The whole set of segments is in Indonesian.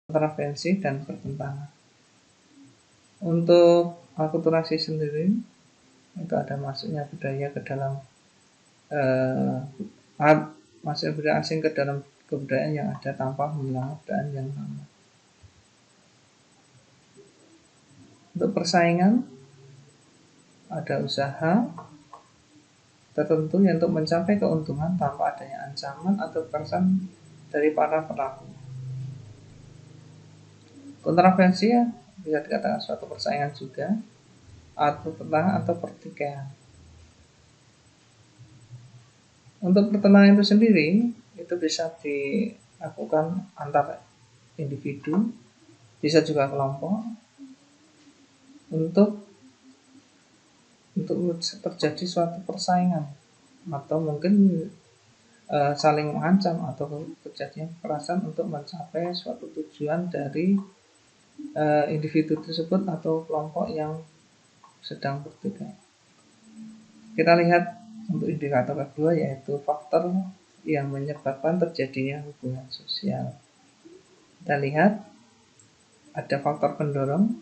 kontravensi dan pertentangan. Untuk akulturasi sendiri itu ada masuknya budaya ke dalam masuk budaya asing ke dalam kebudayaan yang ada tanpa mengulang kebudayaan yang lama. Untuk persaingan ada usaha tertentu yang untuk mencapai keuntungan tanpa adanya ancaman atau kekerasan dari para pelaku. Kontravensi ya bisa dikatakan suatu persaingan juga, atau pertentangan atau pertikaian. Untuk pertentangan itu sendiri itu bisa dilakukan antar individu, bisa juga kelompok, untuk terjadi suatu persaingan atau mungkin saling mengancam atau terjadinya kekerasan untuk mencapai suatu tujuan dari individu tersebut atau kelompok yang sedang bertikai. Kita lihat untuk indikator kedua yaitu faktor yang menyebabkan terjadinya hubungan sosial. Kita lihat ada faktor pendorong,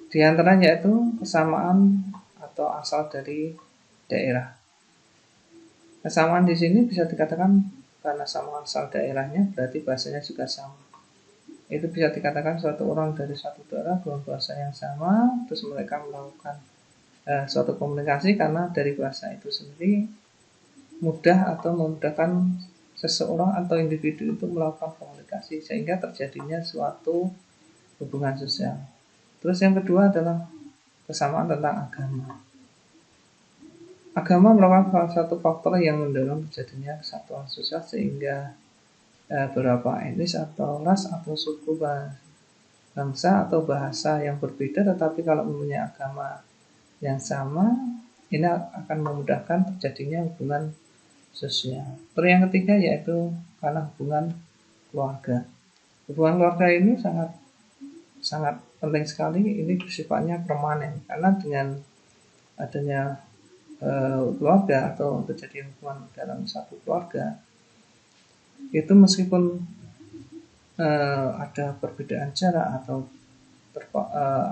di antaranya yaitu kesamaan atau asal dari daerah. Kesamaan di sini bisa dikatakan karena sama asal daerahnya berarti bahasanya juga sama. Itu bisa dikatakan suatu orang dari suatu daerah dengan bahasa yang sama, terus mereka melakukan suatu komunikasi karena dari bahasa itu sendiri mudah atau memudahkan seseorang atau individu itu melakukan komunikasi sehingga terjadinya suatu hubungan sosial. Terus yang kedua adalah kesamaan tentang agama. Agama merupakan salah satu faktor yang mendorong terjadinya kesatuan sosial sehingga beberapa etnis atau ras atau suku bangsa atau bahasa yang berbeda tetapi kalau mempunyai agama yang sama ini akan memudahkan terjadinya hubungan sosial. Terus yang ketiga yaitu karena hubungan keluarga. Hubungan keluarga ini sangat penting sekali, ini sifatnya permanen karena dengan adanya keluarga atau terjadi hubungan dalam satu keluarga itu meskipun ada perbedaan jarak atau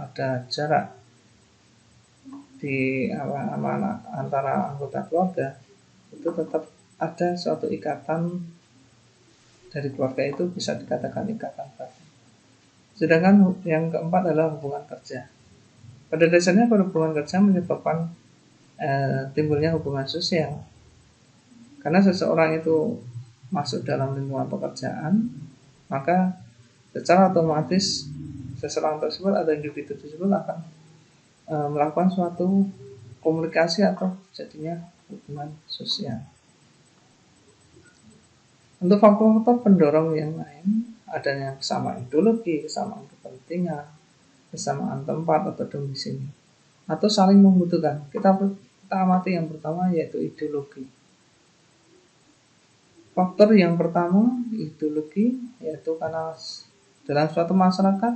ada jarak di antara anggota keluarga, itu tetap ada suatu ikatan dari keluarga itu bisa dikatakan ikatan batin. Sedangkan yang keempat adalah hubungan kerja. Pada dasarnya hubungan kerja menyebabkan timbulnya hubungan sosial. Karena seseorang itu masuk dalam lingkungan pekerjaan, maka secara otomatis seseorang tersebut atau individu tersebut akan melakukan suatu komunikasi atau jadinya hubungan sosial. Untuk faktor-faktor pendorong yang lain adanya kesamaan ideologi, kesamaan kepentingan, kesamaan tempat atau domisili, atau saling membutuhkan. Kita amati yang pertama yaitu ideologi. Faktor yang pertama ideologi yaitu karena dalam suatu masyarakat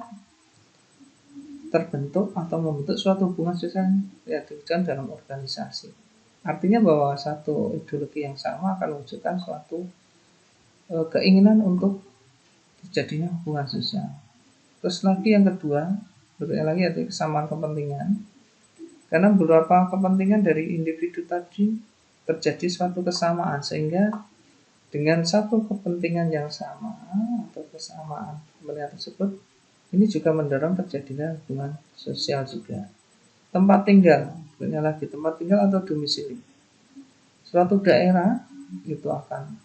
terbentuk atau membentuk suatu hubungan sosial yang diwujudkan dalam organisasi. Artinya bahwa satu ideologi yang sama akan mewujudkan suatu keinginan untuk terjadinya hubungan sosial. Terus lagi yang kedua, berikutnya lagi yaitu kesamaan kepentingan. Karena beberapa kepentingan dari individu tadi terjadi suatu kesamaan sehingga dengan satu kepentingan yang sama atau kesamaan kepentingan tersebut ini juga mendorong terjadinya hubungan sosial juga. Tempat tinggal, berikutnya lagi tempat tinggal atau domisili. Suatu daerah itu akan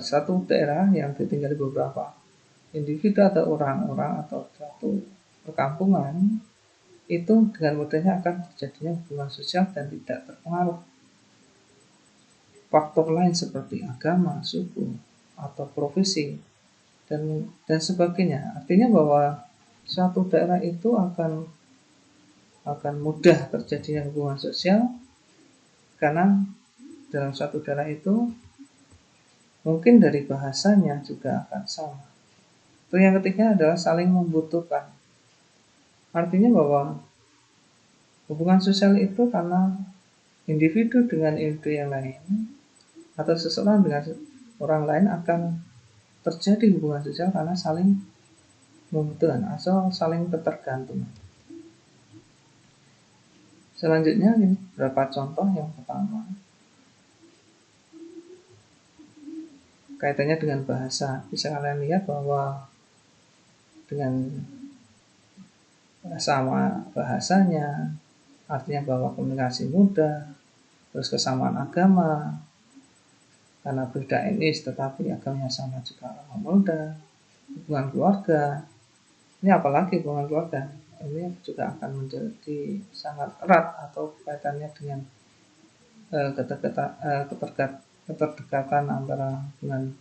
satu daerah yang ditinggali beberapa individu atau orang-orang atau suatu perkampungan itu dengan mudahnya akan terjadinya hubungan sosial dan tidak terpengaruh faktor lain seperti agama, suku, atau profesi dan sebagainya. Artinya bahwa suatu daerah itu akan mudah terjadinya hubungan sosial karena dalam suatu daerah itu mungkin dari bahasanya juga akan sama. Terus yang ketiga adalah saling membutuhkan. Artinya bahwa hubungan sosial itu karena individu dengan individu yang lain atau seseorang dengan orang lain akan terjadi hubungan sosial karena saling membutuhkan atau saling ketergantungan. Selanjutnya ini beberapa contoh. Yang pertama kaitannya dengan bahasa. Bisa kalian lihat bahwa dengan sama bahasanya, artinya bahwa komunikasi mudah, terus kesamaan agama, karena beda etnis tetapi agamanya sama juga mudah, hubungan keluarga. Ini apalagi hubungan keluarga, ini juga akan menjadi sangat erat atau kaitannya dengan keterdekatan antara hubungan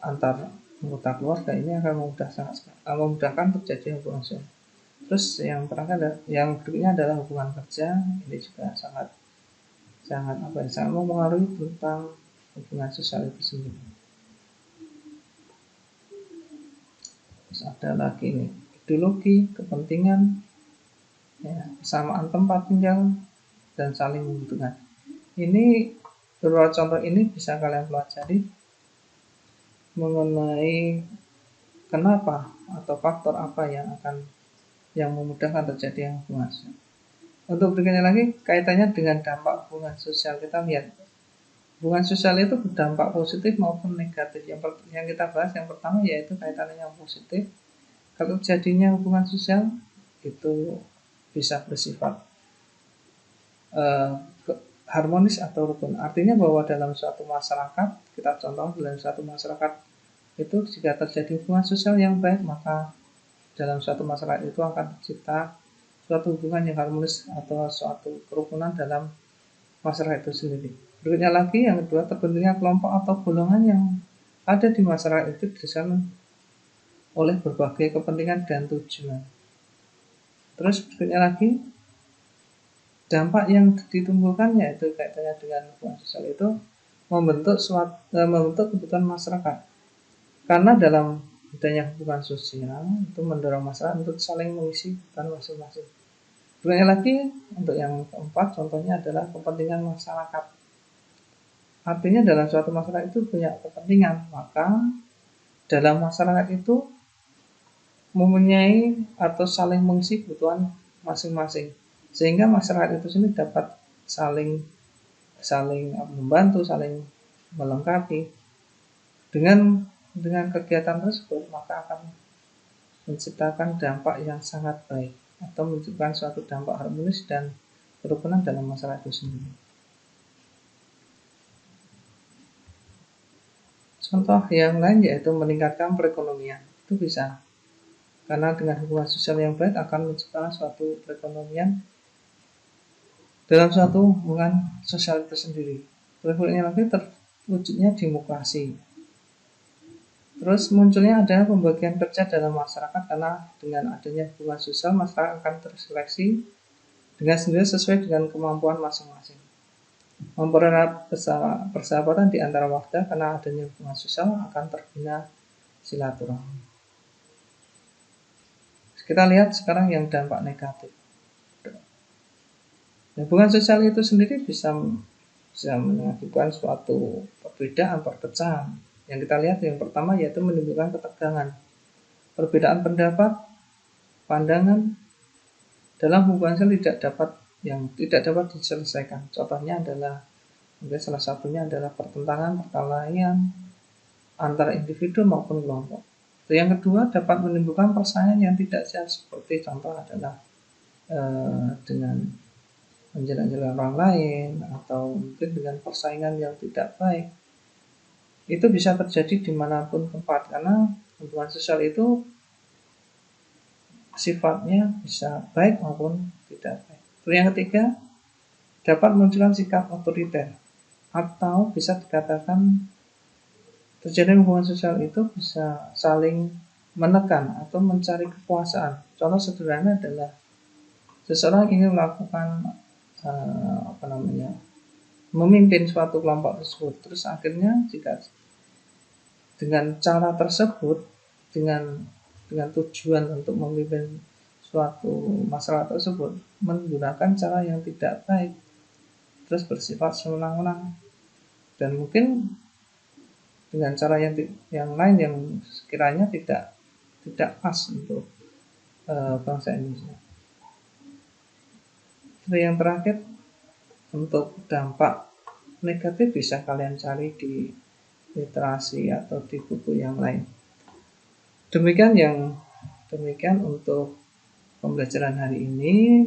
antar anggota keluarga. Ini akan memudahkan terjadi hubungan sosial. Terus yang berikutnya adalah hubungan kerja. Ini juga sangat mempengaruhi tentang hubungan sosial itu sendiri. Terus ada lagi nih, ideologi, kepentingan, kesamaan tempat tinggal, dan saling membutuhkan. Ini beberapa contoh ini bisa kalian pelajari mengenai kenapa atau faktor apa yang memudahkan terjadi hubungan sosial. Untuk berikutnya lagi, kaitannya dengan dampak hubungan sosial. Kita lihat hubungan sosial itu berdampak positif maupun negatif. Yang kita bahas yang pertama yaitu kaitannya yang positif. Kalau terjadinya hubungan sosial itu bisa bersifat harmonis atau rukun. Artinya bahwa dalam suatu masyarakat, kita contoh dalam suatu masyarakat itu jika terjadi hubungan sosial yang baik, maka dalam suatu masyarakat itu akan tercipta suatu hubungan yang harmonis atau suatu kerukunan dalam masyarakat itu sendiri. Berikutnya lagi, yang kedua, terbentuknya kelompok atau golongan yang ada di masyarakat itu didasarkan oleh berbagai kepentingan dan tujuan. Terus berikutnya lagi, dampak yang ditimbulkan yaitu kaitannya dengan hubungan sosial itu membentuk kebutuhan masyarakat. Karena dalam adanya hubungan sosial itu mendorong masyarakat untuk saling mengisi kebutuhan masing-masing. Berikutnya lagi, untuk yang keempat, contohnya adalah kepentingan masyarakat. Artinya dalam suatu masyarakat itu punya kepentingan, maka dalam masyarakat itu mempunyai atau saling mengisi kebutuhan masing-masing, sehingga masyarakat itu sendiri dapat saling membantu, saling melengkapi. Dengan kegiatan tersebut, maka akan menciptakan dampak yang sangat baik atau menciptakan suatu dampak harmonis dan kerukunan dalam masyarakat itu sendiri. Contoh yang lain yaitu meningkatkan perekonomian. Itu bisa, karena dengan hubungan sosial yang baik akan menciptakan suatu perekonomian dalam suatu hubungan sosial itu sendiri. Berikutnya lagi, terwujudnya demokrasi. Terus munculnya adalah pembagian kerja dalam masyarakat, karena dengan adanya hubungan sosial masyarakat akan terseleksi dengan sendiri sesuai dengan kemampuan masing-masing. Mempererat persahabatan di antara warga karena adanya hubungan sosial akan terbina silaturahmi. Kita lihat sekarang yang dampak negatif. Hubungan sosial itu sendiri bisa mengakibatkan suatu perbedaan, perpecahan. Yang kita lihat yang pertama yaitu menimbulkan ketegangan, perbedaan pendapat, pandangan dalam hubungan sosial tidak dapat diselesaikan. Contohnya adalah, salah satunya adalah pertentangan, perkelahian antara individu maupun kelompok. Yang kedua, dapat menimbulkan persaingan yang tidak sehat, seperti contoh adalah dengan menjelek-jelekan orang lain atau mungkin dengan persaingan yang tidak baik. Itu bisa terjadi dimanapun tempat, karena hubungan sosial itu sifatnya bisa baik maupun tidak baik. Yang ketiga, dapat munculkan sikap otoriter, atau bisa dikatakan terjadi hubungan sosial itu bisa saling menekan atau mencari kekuasaan. Contoh sederhana adalah seseorang ingin melakukan memimpin suatu kelompok tersebut. Terus akhirnya jika dengan cara tersebut, dengan tujuan untuk memimpin suatu masalah tersebut menggunakan cara yang tidak baik, terus bersifat sewenang-wenang, dan mungkin dengan cara yang lain yang sekiranya tidak pas untuk bangsa Indonesia. Terus yang terakhir, untuk dampak negatif bisa kalian cari di literasi atau di buku yang lain. Demikian untuk pembelajaran hari ini.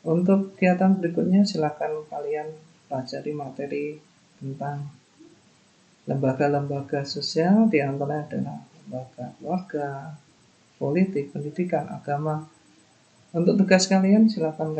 Untuk kegiatan berikutnya silakan kalian pelajari materi tentang lembaga-lembaga sosial, di antaranya adalah lembaga keluarga, politik, pendidikan, agama. Untuk tugas kalian silakan